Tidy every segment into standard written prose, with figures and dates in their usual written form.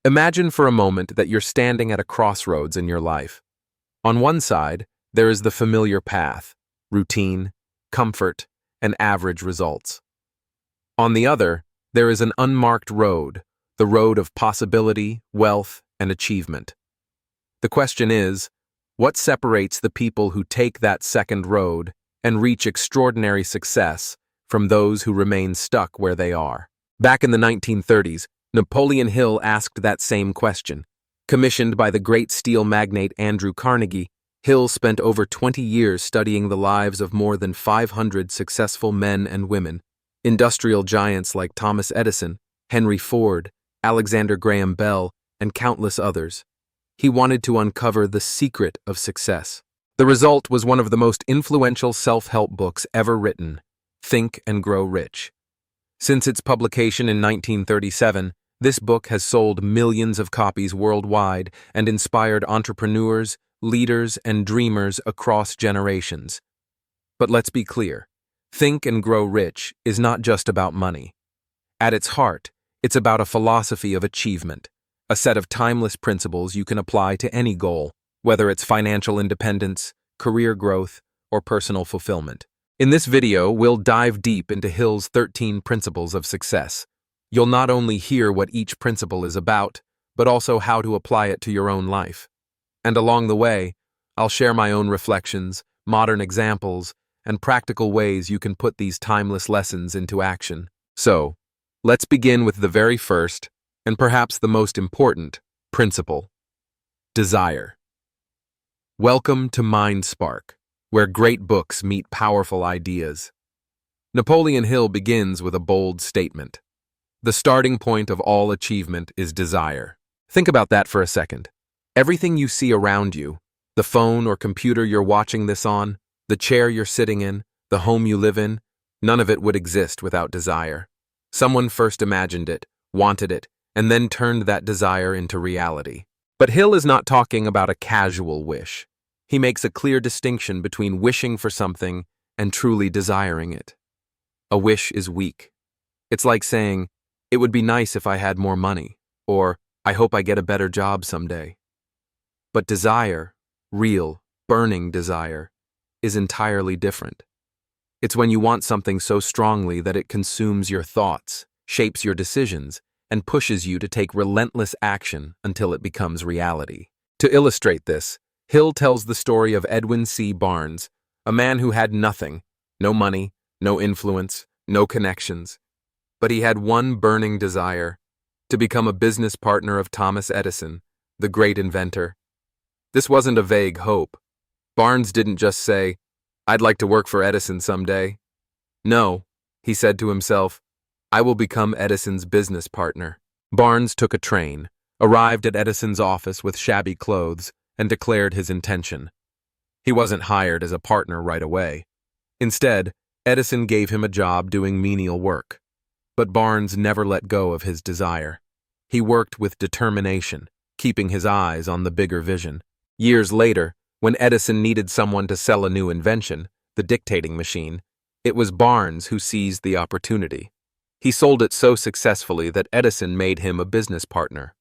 Imagine for a moment that you're standing at a crossroads in your life. On one side, there is the familiar path, routine, comfort, and average results. On the other, there is an unmarked road, the road of possibility, wealth, and achievement. The question is, what separates the people who take that second road and reach extraordinary success from those who remain stuck where they are? Back in the 1930s, Napoleon Hill asked that same question. Commissioned by the great steel magnate Andrew Carnegie, Hill spent over 20 years studying the lives of more than 500 successful men and women, industrial giants like Thomas Edison, Henry Ford, Alexander Graham Bell, and countless others. He wanted to uncover the secret of success. The result was one of the most influential self-help books ever written, Think and Grow Rich. Since its publication in 1937, this book has sold millions of copies worldwide and inspired entrepreneurs, leaders, and dreamers across generations. But let's be clear, Think and Grow Rich is not just about money. At its heart, it's about a philosophy of achievement, a set of timeless principles you can apply to any goal, whether it's financial independence, career growth, or personal fulfillment. In this video, we'll dive deep into Hill's 13 principles of success. You'll not only hear what each principle is about, but also how to apply it to your own life. And along the way, I'll share my own reflections, modern examples, and practical ways you can put these timeless lessons into action. So, let's begin with the very first, and perhaps the most important, principle: desire. Welcome to Mind Spark, where great books meet powerful ideas. Napoleon Hill begins with a bold statement. The starting point of all achievement is desire. Think about that for a second. Everything you see around you, the phone or computer you're watching this on, the chair you're sitting in, the home you live in, none of it would exist without desire. Someone first imagined it, wanted it, and then turned that desire into reality. But Hill is not talking about a casual wish. He makes a clear distinction between wishing for something and truly desiring it. A wish is weak. It's like saying, "It would be nice if I had more money," or "I hope I get a better job someday." But desire, real, burning desire, is entirely different. It's when you want something so strongly that it consumes your thoughts, shapes your decisions, and pushes you to take relentless action until it becomes reality. To illustrate this, Hill tells the story of Edwin C. Barnes, a man who had nothing, no money, no influence, no connections. But he had one burning desire: to become a business partner of Thomas Edison, the great inventor. This wasn't a vague hope. Barnes didn't just say, "I'd like to work for Edison someday." No, he said to himself, "I will become Edison's business partner." Barnes took a train, arrived at Edison's office with shabby clothes, and declared his intention. He wasn't hired as a partner right away. Instead, Edison gave him a job doing menial work. But Barnes never let go of his desire. He worked with determination, keeping his eyes on the bigger vision. Years later, when Edison needed someone to sell a new invention, the dictating machine, it was Barnes who seized the opportunity. He sold it so successfully that Edison made him a business partner.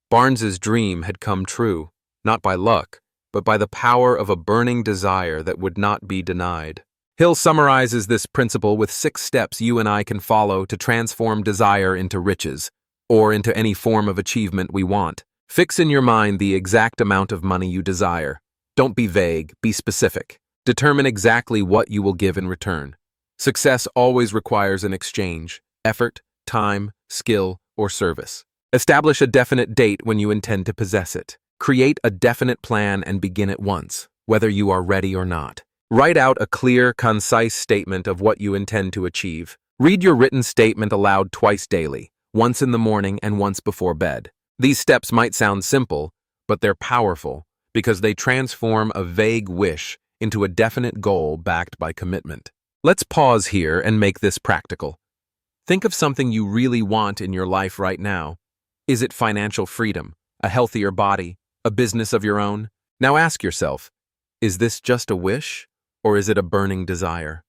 Barnes's dream had come true, not by luck, but by the power of a burning desire that would not be denied. Hill summarizes this principle with 6 steps you and I can follow to transform desire into riches, or into any form of achievement we want. Fix in your mind the exact amount of money you desire. Don't be vague, be specific. Determine exactly what you will give in return. Success always requires an exchange: effort, time, skill, or service. Establish a definite date when you intend to possess it. Create a definite plan and begin at once, whether you are ready or not. Write out a clear, concise statement of what you intend to achieve. Read your written statement aloud twice daily, once in the morning and once before bed. These steps might sound simple, but they're powerful because they transform a vague wish into a definite goal backed by commitment. Let's pause here and make this practical. Think of something you really want in your life right now. Is it financial freedom, a healthier body, a business of your own? Now ask yourself, is this just a wish, or is it a burning desire?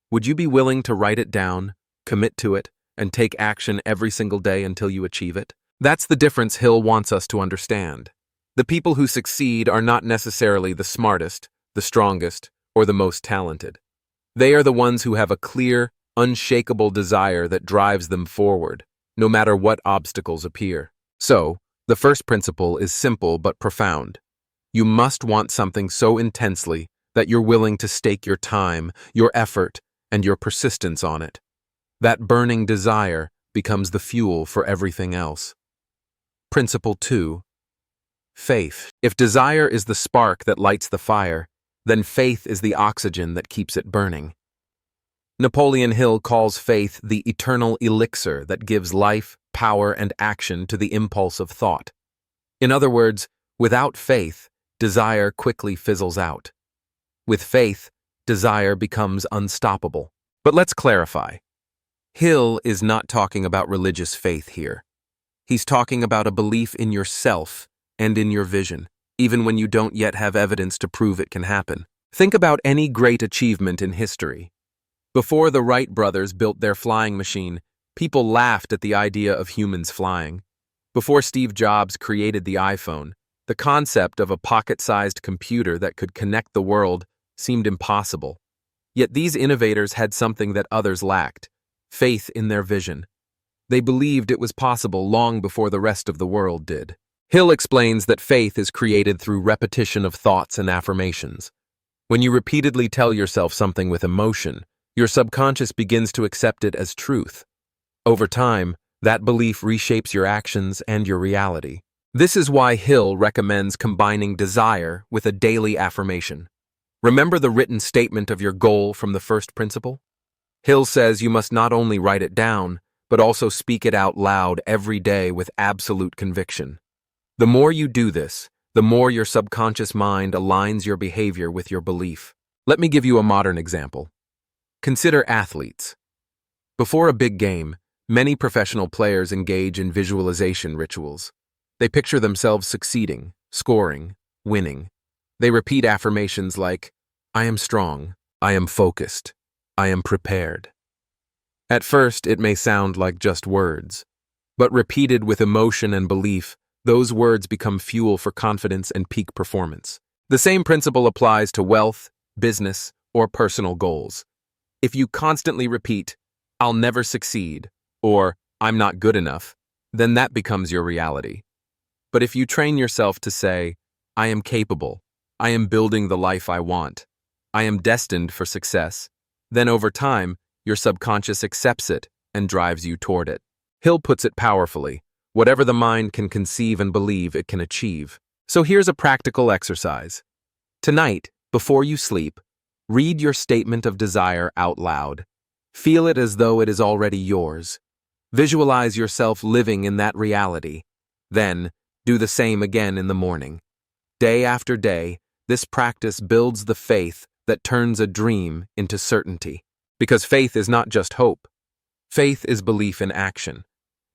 Would you be willing to write it down, commit to it, and take action every single day until you achieve it? That's the difference Hill wants us to understand. The people who succeed are not necessarily the smartest, the strongest, or the most talented. They are the ones who have a clear, unshakable desire that drives them forward, no matter what obstacles appear. So, the first principle is simple but profound. You must want something so intensely that you're willing to stake your time, your effort, and your persistence on it. That burning desire becomes the fuel for everything else. Principle 2. Faith. If desire is the spark that lights the fire, then faith is the oxygen that keeps it burning. Napoleon Hill calls faith the eternal elixir that gives life, power, and action to the impulse of thought. In other words, without faith, desire quickly fizzles out. With faith, desire becomes unstoppable. But let's clarify. Hill is not talking about religious faith here. He's talking about a belief in yourself and in your vision, even when you don't yet have evidence to prove it can happen. Think about any great achievement in history. Before the Wright brothers built their flying machine, people laughed at the idea of humans flying. Before Steve Jobs created the iPhone, the concept of a pocket-sized computer that could connect the world seemed impossible. Yet these innovators had something that others lacked: faith in their vision. They believed it was possible long before the rest of the world did. Hill explains that faith is created through repetition of thoughts and affirmations. When you repeatedly tell yourself something with emotion, your subconscious begins to accept it as truth. Over time, that belief reshapes your actions and your reality. This is why Hill recommends combining desire with a daily affirmation. Remember the written statement of your goal from the first principle? Hill says you must not only write it down, but also speak it out loud every day with absolute conviction. The more you do this, the more your subconscious mind aligns your behavior with your belief. Let me give you a modern example. Consider athletes. Before a big game, many professional players engage in visualization rituals. They picture themselves succeeding, scoring, winning. They repeat affirmations like, "I am strong, I am focused, I am prepared." At first, it may sound like just words, but repeated with emotion and belief, those words become fuel for confidence and peak performance. The same principle applies to wealth, business, or personal goals. If you constantly repeat, "I'll never succeed," or "I'm not good enough," then that becomes your reality. But if you train yourself to say, "I am capable, I am building the life I want, I am destined for success," then over time, your subconscious accepts it and drives you toward it. Hill puts it powerfully: whatever the mind can conceive and believe, it can achieve. So here's a practical exercise. Tonight, before you sleep, read your statement of desire out loud. Feel it as though it is already yours. Visualize yourself living in that reality. Then, do the same again in the morning. Day after day, this practice builds the faith that turns a dream into certainty. Because faith is not just hope. Faith is belief in action.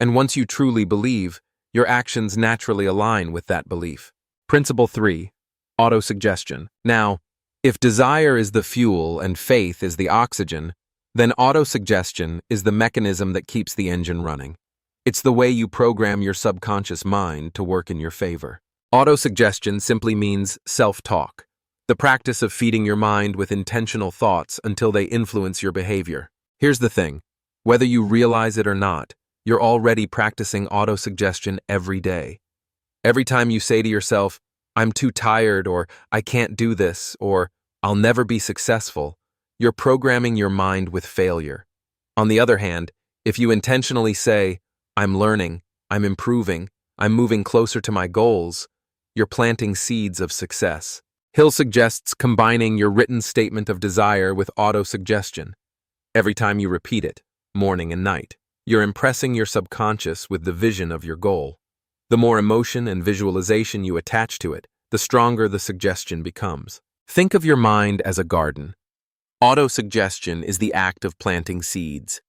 And once you truly believe, your actions naturally align with that belief. Principle 3. Autosuggestion. Now, if desire is the fuel and faith is the oxygen, then autosuggestion is the mechanism that keeps the engine running. It's the way you program your subconscious mind to work in your favor. Autosuggestion simply means self-talk, the practice of feeding your mind with intentional thoughts until they influence your behavior. Here's the thing: whether you realize it or not, you're already practicing autosuggestion every day. Every time you say to yourself, "I'm too tired," or "I can't do this," or "I'll never be successful," you're programming your mind with failure. On the other hand, if you intentionally say, "I'm learning, I'm improving, I'm moving closer to my goals," you're planting seeds of success. Hill suggests combining your written statement of desire with autosuggestion. Every time you repeat it, morning and night, you're impressing your subconscious with the vision of your goal. The more emotion and visualization you attach to it, the stronger the suggestion becomes. Think of your mind as a garden. Autosuggestion is the act of planting seeds.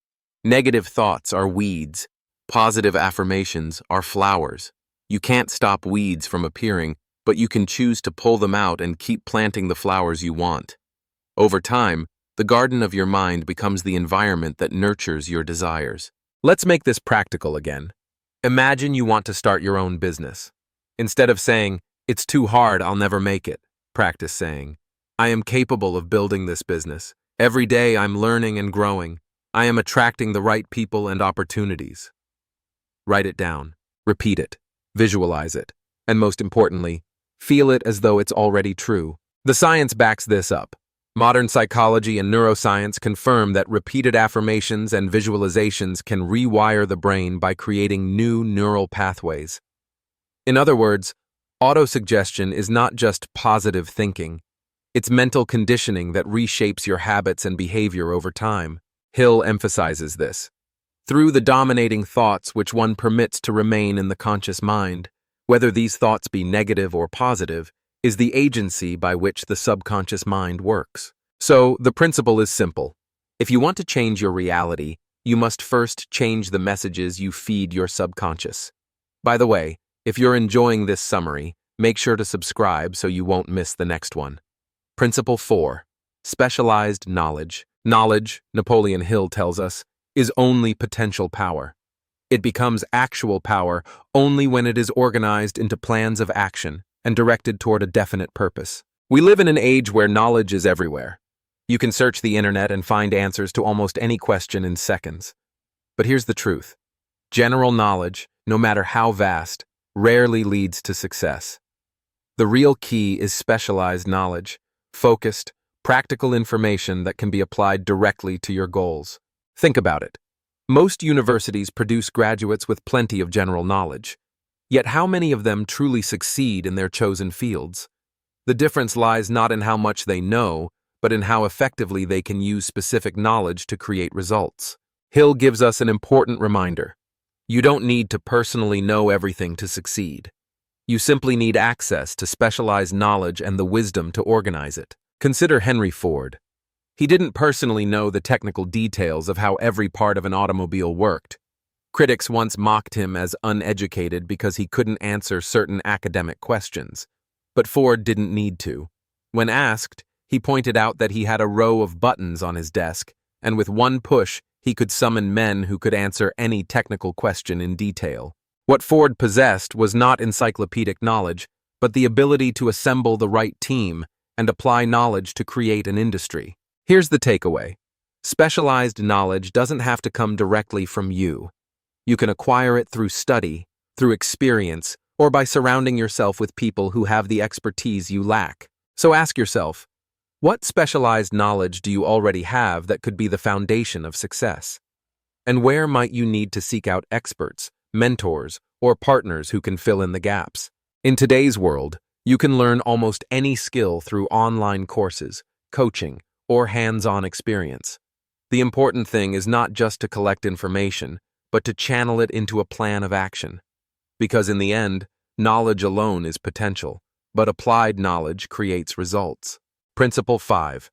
Negative thoughts are weeds. Positive affirmations are flowers. You can't stop weeds from appearing, but you can choose to pull them out and keep planting the flowers you want. Over time, the garden of your mind becomes the environment that nurtures your desires. Let's make this practical again. Imagine you want to start your own business. Instead of saying, "It's too hard, I'll never make it," practice saying, "I am capable of building this business. Every day I'm learning and growing. I am attracting the right people and opportunities." Write it down, repeat it, visualize it, and most importantly, feel it as though it's already true. The science backs this up. Modern psychology and neuroscience confirm that repeated affirmations and visualizations can rewire the brain by creating new neural pathways. In other words, autosuggestion is not just positive thinking. It's mental conditioning that reshapes your habits and behavior over time. Hill emphasizes this. Through the dominating thoughts which one permits to remain in the conscious mind, whether these thoughts be negative or positive, is the agency by which the subconscious mind works. So, the principle is simple. If you want to change your reality, you must first change the messages you feed your subconscious. By the way, if you're enjoying this summary, make sure to subscribe so you won't miss the next one. Principle 4. Specialized knowledge. Knowledge, Napoleon Hill tells us, is only potential power. It becomes actual power only when it is organized into plans of action and directed toward a definite purpose. We live in an age where knowledge is everywhere. You can search the internet and find answers to almost any question in seconds. But here's the truth. General knowledge, no matter how vast, rarely leads to success. The real key is specialized knowledge, focused, practical information that can be applied directly to your goals. Think about it. Most universities produce graduates with plenty of general knowledge. Yet how many of them truly succeed in their chosen fields? The difference lies not in how much they know, but in how effectively they can use specific knowledge to create results. Hill gives us an important reminder. You don't need to personally know everything to succeed. You simply need access to specialized knowledge and the wisdom to organize it. Consider Henry Ford. He didn't personally know the technical details of how every part of an automobile worked. Critics once mocked him as uneducated because he couldn't answer certain academic questions. But Ford didn't need to. When asked, he pointed out that he had a row of buttons on his desk, and with one push, he could summon men who could answer any technical question in detail. What Ford possessed was not encyclopedic knowledge, but the ability to assemble the right team and apply knowledge to create an industry. Here's the takeaway. Specialized knowledge doesn't have to come directly from you. You can acquire it through study, through experience, or by surrounding yourself with people who have the expertise you lack. So ask yourself, what specialized knowledge do you already have that could be the foundation of success? And where might you need to seek out experts, mentors, or partners who can fill in the gaps? In today's world, you can learn almost any skill through online courses, coaching, or hands-on experience. The important thing is not just to collect information, but to channel it into a plan of action. Because in the end, knowledge alone is potential, but applied knowledge creates results. Principle 5.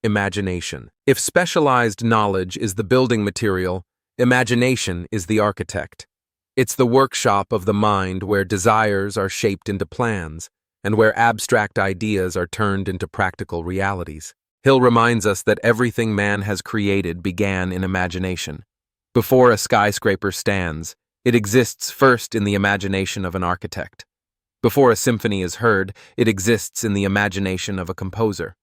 Imagination. If specialized knowledge is the building material, imagination is the architect. It's the workshop of the mind where desires are shaped into plans, and where abstract ideas are turned into practical realities. Hill reminds us that everything man has created began in imagination. Before a skyscraper stands, it exists first in the imagination of an architect. Before a symphony is heard, it exists in the imagination of a composer.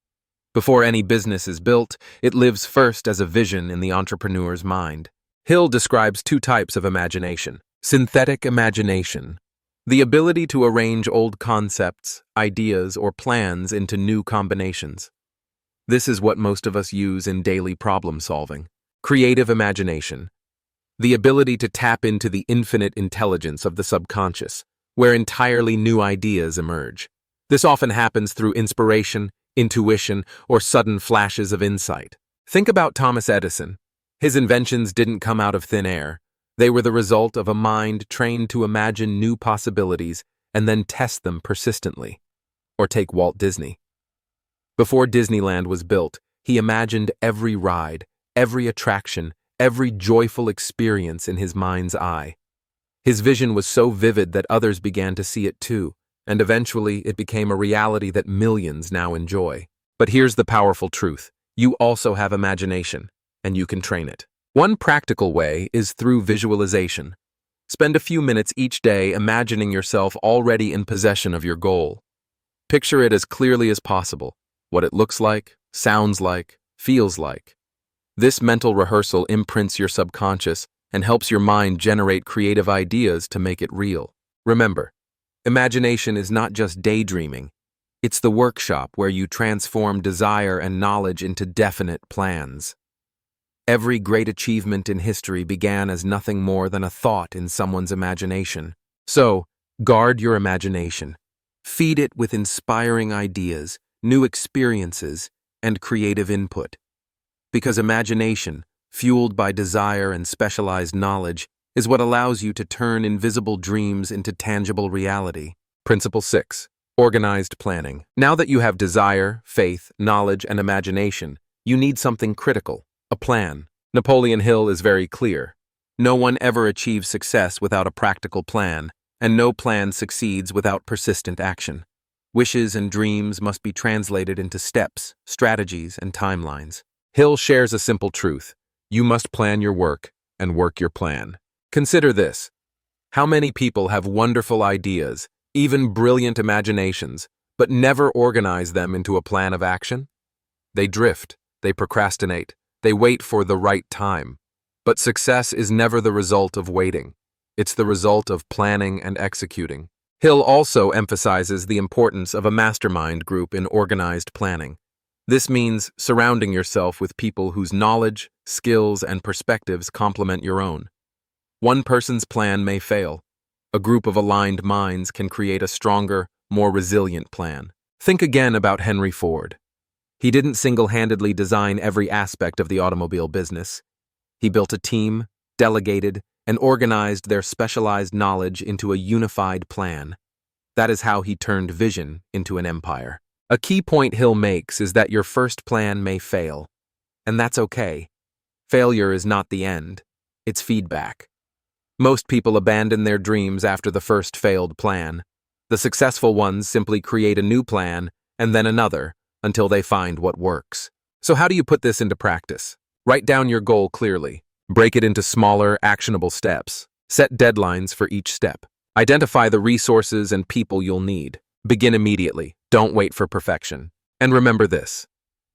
Before any business is built, it lives first as a vision in the entrepreneur's mind. Hill describes two types of imagination. Synthetic imagination, the ability to arrange old concepts, ideas, or plans into new combinations. This is what most of us use in daily problem solving. Creative imagination, the ability to tap into the infinite intelligence of the subconscious, where entirely new ideas emerge. This often happens through inspiration, intuition, or sudden flashes of insight. Think about Thomas Edison. His inventions didn't come out of thin air. They were the result of a mind trained to imagine new possibilities and then test them persistently. Or take Walt Disney. Before Disneyland was built, he imagined every ride, every attraction, every joyful experience in his mind's eye. His vision was so vivid that others began to see it too, and eventually it became a reality that millions now enjoy. But here's the powerful truth. You also have imagination, and you can train it. One practical way is through visualization. Spend a few minutes each day imagining yourself already in possession of your goal. Picture it as clearly as possible, what it looks like, sounds like, feels like. This mental rehearsal imprints your subconscious and helps your mind generate creative ideas to make it real. Remember, imagination is not just daydreaming. It's the workshop where you transform desire and knowledge into definite plans. Every great achievement in history began as nothing more than a thought in someone's imagination. So, guard your imagination. Feed it with inspiring ideas, new experiences, and creative input. Because imagination, fueled by desire and specialized knowledge, is what allows you to turn invisible dreams into tangible reality. Principle 6. Organized planning. Now that you have desire, faith, knowledge, and imagination, you need something critical. A plan. Napoleon Hill is very clear. No one ever achieves success without a practical plan, and no plan succeeds without persistent action. Wishes and dreams must be translated into steps, strategies, and timelines. Hill shares a simple truth. You must plan your work and work your plan. Consider this. How many people have wonderful ideas, even brilliant imaginations, but never organize them into a plan of action? They drift, they procrastinate, they wait for the right time. But success is never the result of waiting. It's the result of planning and executing. Hill also emphasizes the importance of a mastermind group in organized planning. This means surrounding yourself with people whose knowledge, skills, and perspectives complement your own. One person's plan may fail. A group of aligned minds can create a stronger, more resilient plan. Think again about Henry Ford. He didn't single-handedly design every aspect of the automobile business. He built a team, delegated, and organized their specialized knowledge into a unified plan. That is how he turned vision into an empire. A key point Hill makes is that your first plan may fail, and that's okay. Failure is not the end, it's feedback. Most people abandon their dreams after the first failed plan. The successful ones simply create a new plan, and then another, until they find what works. So how do you put this into practice? Write down your goal clearly. Break it into smaller, actionable steps. Set deadlines for each step. Identify the resources and people you'll need. Begin immediately. Don't wait for perfection. And remember this.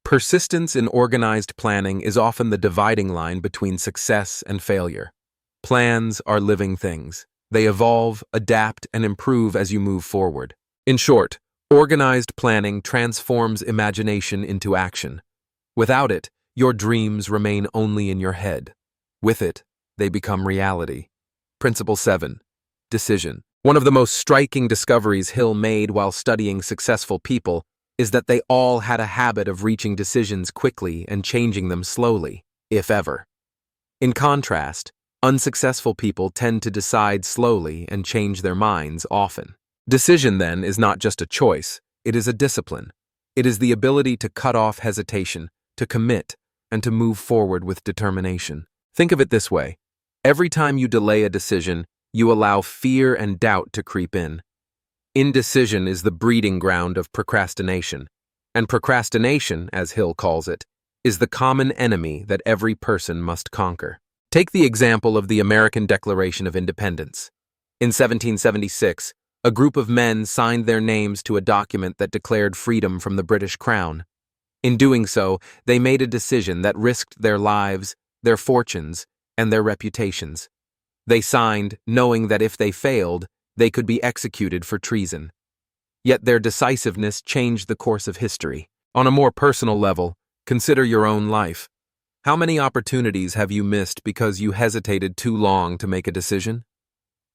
Persistence in organized planning is often the dividing line between success and failure. Plans are living things. They evolve, adapt, and improve as you move forward. In short, organized planning transforms imagination into action. Without it, your dreams remain only in your head. With it, they become reality. Principle 7. Decision. One of the most striking discoveries Hill made while studying successful people is that they all had a habit of reaching decisions quickly and changing them slowly, if ever. In contrast, unsuccessful people tend to decide slowly and change their minds often. Decision, then, is not just a choice, it is a discipline. It is the ability to cut off hesitation, to commit, and to move forward with determination. Think of it this way. Every time you delay a decision, you allow fear and doubt to creep in. Indecision is the breeding ground of procrastination, and procrastination, as Hill calls it, is the common enemy that every person must conquer. Take the example of the American Declaration of Independence. In 1776, a group of men signed their names to a document that declared freedom from the British Crown. In doing so, they made a decision that risked their lives, their fortunes, and their reputations. They signed, knowing that if they failed, they could be executed for treason. Yet their decisiveness changed the course of history. On a more personal level, consider your own life. How many opportunities have you missed because you hesitated too long to make a decision?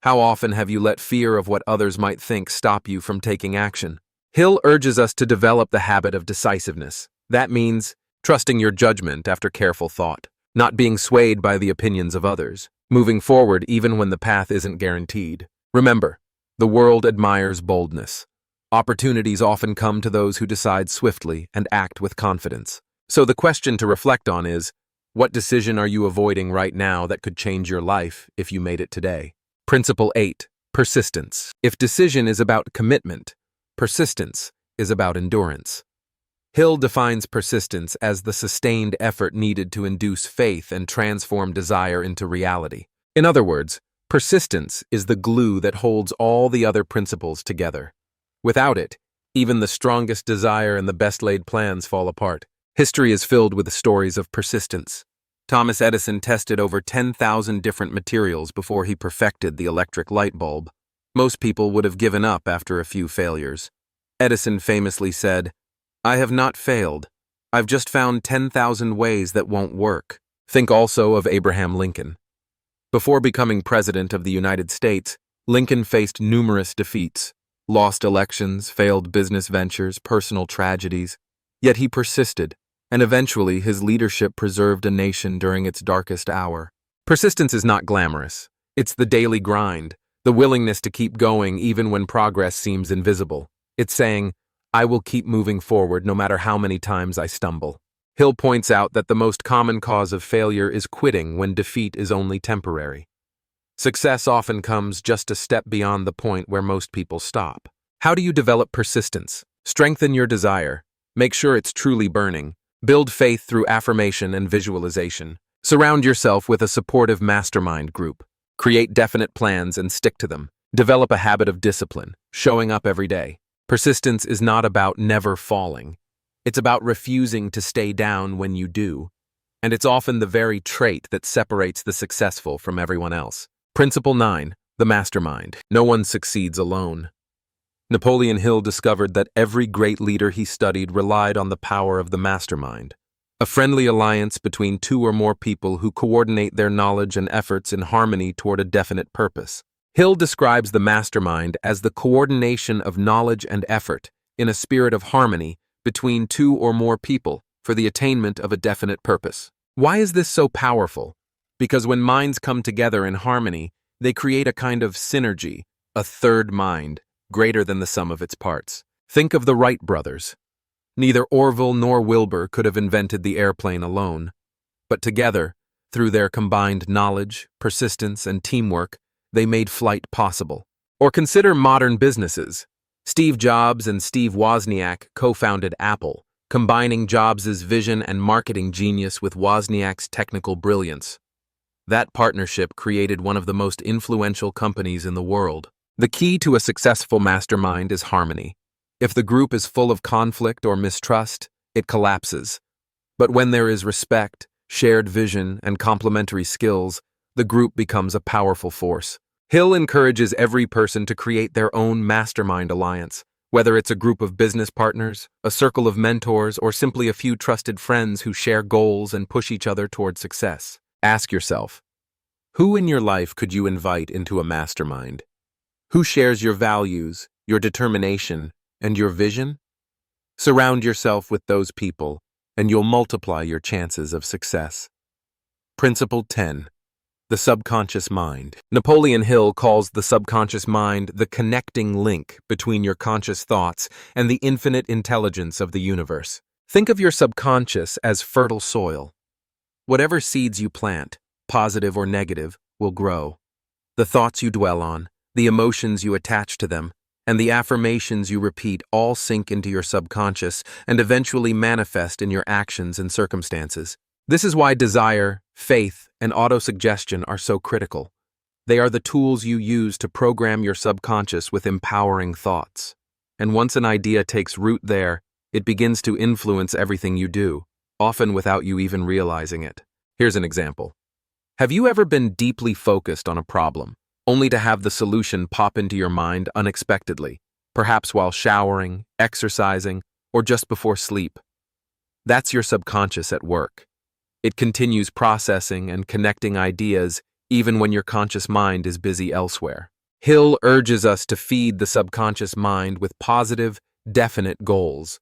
How often have you let fear of what others might think stop you from taking action? Hill urges us to develop the habit of decisiveness. That means trusting your judgment after careful thought, not being swayed by the opinions of others, moving forward even when the path isn't guaranteed. Remember, the world admires boldness. Opportunities often come to those who decide swiftly and act with confidence. So the question to reflect on is, what decision are you avoiding right now that could change your life if you made it today? Principle 8. Persistence. If decision is about commitment, persistence is about endurance. Hill defines persistence as the sustained effort needed to induce faith and transform desire into reality. In other words, Persistence is the glue that holds all the other principles together. Without it, even the strongest desire and the best-laid plans fall apart. History is filled with stories of persistence. Thomas Edison tested over 10,000 different materials before he perfected the electric light bulb. Most people would have given up after a few failures. Edison famously said, "I have not failed. I've just found 10,000 ways that won't work." Think also of Abraham Lincoln. Before becoming President of the United States, Lincoln faced numerous defeats, lost elections, failed business ventures, personal tragedies. Yet he persisted, and eventually his leadership preserved a nation during its darkest hour. Persistence is not glamorous. It's the daily grind, the willingness to keep going even when progress seems invisible. It's saying, "I will keep moving forward no matter how many times I stumble." Hill points out that the most common cause of failure is quitting when defeat is only temporary. Success often comes just a step beyond the point where most people stop. How do you develop persistence? Strengthen your desire. Make sure it's truly burning. Build faith through affirmation and visualization. Surround yourself with a supportive mastermind group. Create definite plans and stick to them. Develop a habit of discipline, showing up every day. Persistence is not about never falling. It's about refusing to stay down when you do. And it's often the very trait that separates the successful from everyone else. Principle 9, the mastermind. No one succeeds alone. Napoleon Hill discovered that every great leader he studied relied on the power of the mastermind, a friendly alliance between two or more people who coordinate their knowledge and efforts in harmony toward a definite purpose. Hill describes the mastermind as the coordination of knowledge and effort in a spirit of harmony between two or more people for the attainment of a definite purpose. Why is this so powerful? Because when minds come together in harmony, they create a kind of synergy, a third mind, greater than the sum of its parts. Think of the Wright brothers. Neither Orville nor Wilbur could have invented the airplane alone, but together, through their combined knowledge, persistence, and teamwork, they made flight possible. Or consider modern businesses. Steve Jobs and Steve Wozniak co-founded Apple, combining Jobs' vision and marketing genius with Wozniak's technical brilliance. That partnership created one of the most influential companies in the world. The key to a successful mastermind is harmony. If the group is full of conflict or mistrust, it collapses. But when there is respect, shared vision, and complementary skills, the group becomes a powerful force. Hill encourages every person to create their own mastermind alliance, whether it's a group of business partners, a circle of mentors, or simply a few trusted friends who share goals and push each other toward success. Ask yourself, who in your life could you invite into a mastermind? Who shares your values, your determination, and your vision? Surround yourself with those people, and you'll multiply your chances of success. Principle 10. The subconscious mind. Napoleon Hill calls the subconscious mind the connecting link between your conscious thoughts and the infinite intelligence of the universe. Think of your subconscious as fertile soil. Whatever seeds you plant, positive or negative, will grow. The thoughts you dwell on, the emotions you attach to them, and the affirmations you repeat all sink into your subconscious and eventually manifest in your actions and circumstances. This is why desire, faith, and autosuggestion are so critical. They are the tools you use to program your subconscious with empowering thoughts. And once an idea takes root there, it begins to influence everything you do, often without you even realizing it. Here's an example. Have you ever been deeply focused on a problem, only to have the solution pop into your mind unexpectedly, perhaps while showering, exercising, or just before sleep? That's your subconscious at work. It continues processing and connecting ideas even when your conscious mind is busy elsewhere. Hill urges us to feed the subconscious mind with positive, definite goals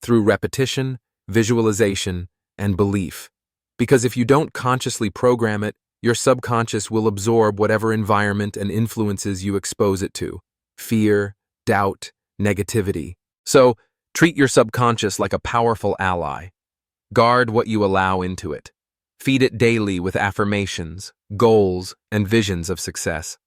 through repetition, visualization, and belief. Because if you don't consciously program it, your subconscious will absorb whatever environment and influences you expose it to: fear, doubt, negativity. So, treat your subconscious like a powerful ally. Guard what you allow into it. Feed it daily with affirmations, goals, and visions of success.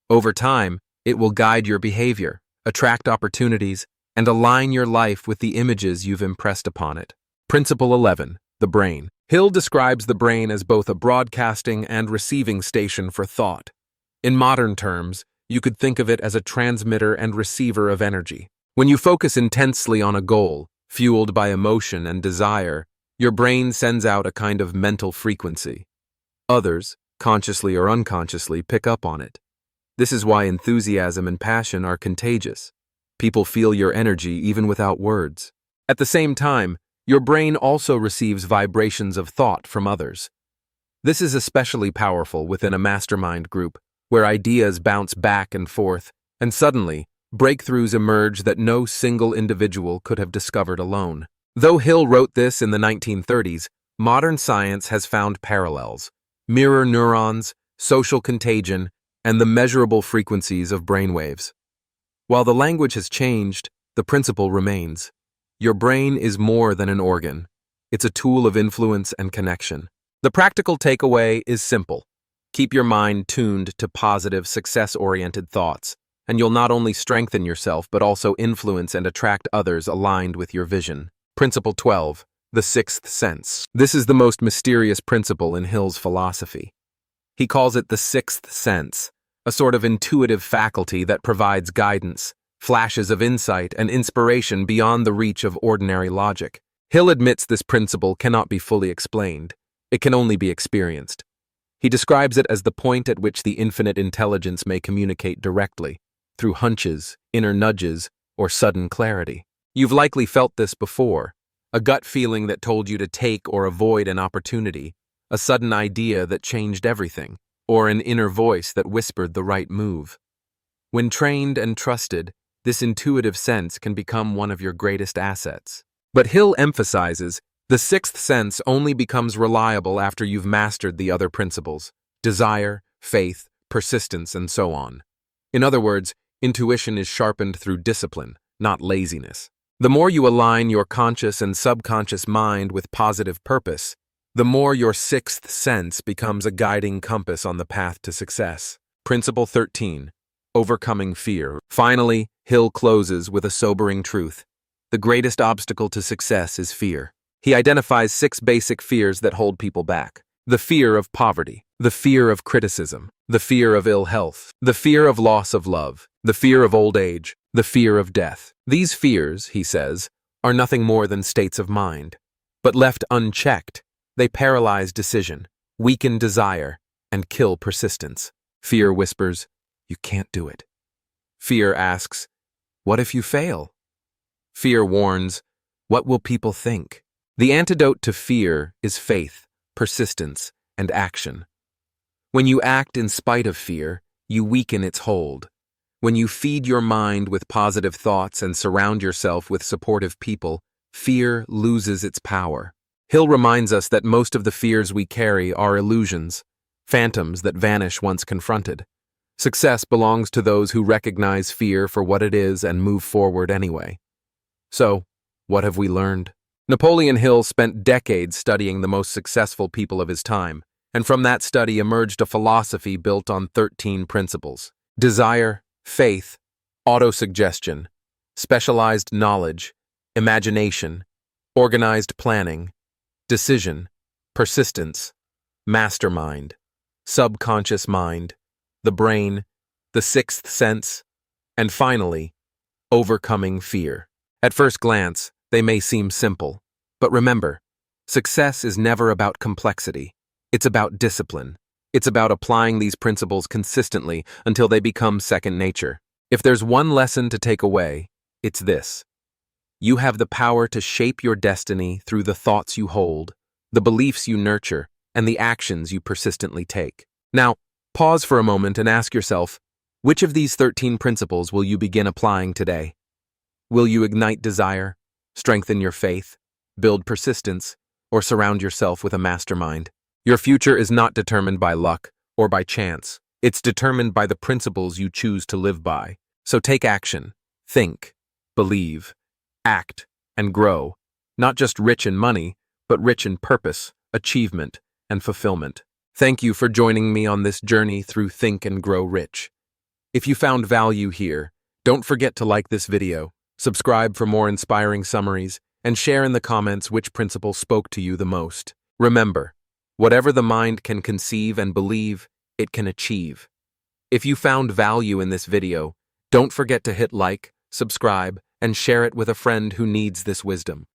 Over time, it will guide your behavior, attract opportunities, and align your life with the images you've impressed upon it. Principle 11. The brain. Hill describes the brain as both a broadcasting and receiving station for thought. In modern terms, you could think of it as a transmitter and receiver of energy. When you focus intensely on a goal, fueled by emotion and desire, your brain sends out a kind of mental frequency. Others, consciously or unconsciously, pick up on it. This is why enthusiasm and passion are contagious. People feel your energy even without words. At the same time, your brain also receives vibrations of thought from others. This is especially powerful within a mastermind group, where ideas bounce back and forth, and suddenly, breakthroughs emerge that no single individual could have discovered alone. Though Hill wrote this in the 1930s, modern science has found parallels: mirror neurons, social contagion, and the measurable frequencies of brainwaves. While the language has changed, the principle remains. Your brain is more than an organ. It's a tool of influence and connection. The practical takeaway is simple. Keep your mind tuned to positive, success-oriented thoughts, and you'll not only strengthen yourself but also influence and attract others aligned with your vision. Principle 12. The sixth sense. This is the most mysterious principle in Hill's philosophy. He calls it the sixth sense, a sort of intuitive faculty that provides guidance, flashes of insight, and inspiration beyond the reach of ordinary logic. Hill admits this principle cannot be fully explained. It can only be experienced. He describes it as the point at which the infinite intelligence may communicate directly, through hunches, inner nudges, or sudden clarity. You've likely felt this before, a gut feeling that told you to take or avoid an opportunity, a sudden idea that changed everything, or an inner voice that whispered the right move. When trained and trusted, this intuitive sense can become one of your greatest assets. But Hill emphasizes, the sixth sense only becomes reliable after you've mastered the other principles: desire, faith, persistence, and so on. In other words, intuition is sharpened through discipline, not laziness. The more you align your conscious and subconscious mind with positive purpose, the more your sixth sense becomes a guiding compass on the path to success. Principle 13. Overcoming fear. Finally, Hill closes with a sobering truth. The greatest obstacle to success is fear. He identifies 6 basic fears that hold people back: the fear of poverty, the fear of criticism, the fear of ill health, the fear of loss of love, the fear of old age, the fear of death. These fears, he says, are nothing more than states of mind. But left unchecked, they paralyze decision, weaken desire, and kill persistence. Fear whispers, "You can't do it." Fear asks, "What if you fail?" Fear warns, "What will people think?" The antidote to fear is faith, persistence, and action. When you act in spite of fear, you weaken its hold. When you feed your mind with positive thoughts and surround yourself with supportive people, fear loses its power. Hill reminds us that most of the fears we carry are illusions, phantoms that vanish once confronted. Success belongs to those who recognize fear for what it is and move forward anyway. So, what have we learned? Napoleon Hill spent decades studying the most successful people of his time, and from that study emerged a philosophy built on 13 principles: desire, faith, autosuggestion, specialized knowledge, imagination, organized planning, decision, persistence, mastermind, subconscious mind, the brain, the sixth sense, and finally, overcoming fear. At first glance, they may seem simple, but remember, success is never about complexity. It's about discipline. It's about applying these principles consistently until they become second nature. If there's one lesson to take away, it's this: you have the power to shape your destiny through the thoughts you hold, the beliefs you nurture, and the actions you persistently take. Now, pause for a moment and ask yourself, which of these 13 principles will you begin applying today? Will you ignite desire, strengthen your faith, build persistence, or surround yourself with a mastermind? Your future is not determined by luck or by chance. It's determined by the principles you choose to live by. So take action, think, believe, act, and grow, not just rich in money, but rich in purpose, achievement, and fulfillment. Thank you for joining me on this journey through Think and Grow Rich. If you found value here, don't forget to like this video, subscribe for more inspiring summaries, and share in the comments which principle spoke to you the most. Remember, whatever the mind can conceive and believe, it can achieve. If you found value in this video, don't forget to hit like, subscribe, and share it with a friend who needs this wisdom.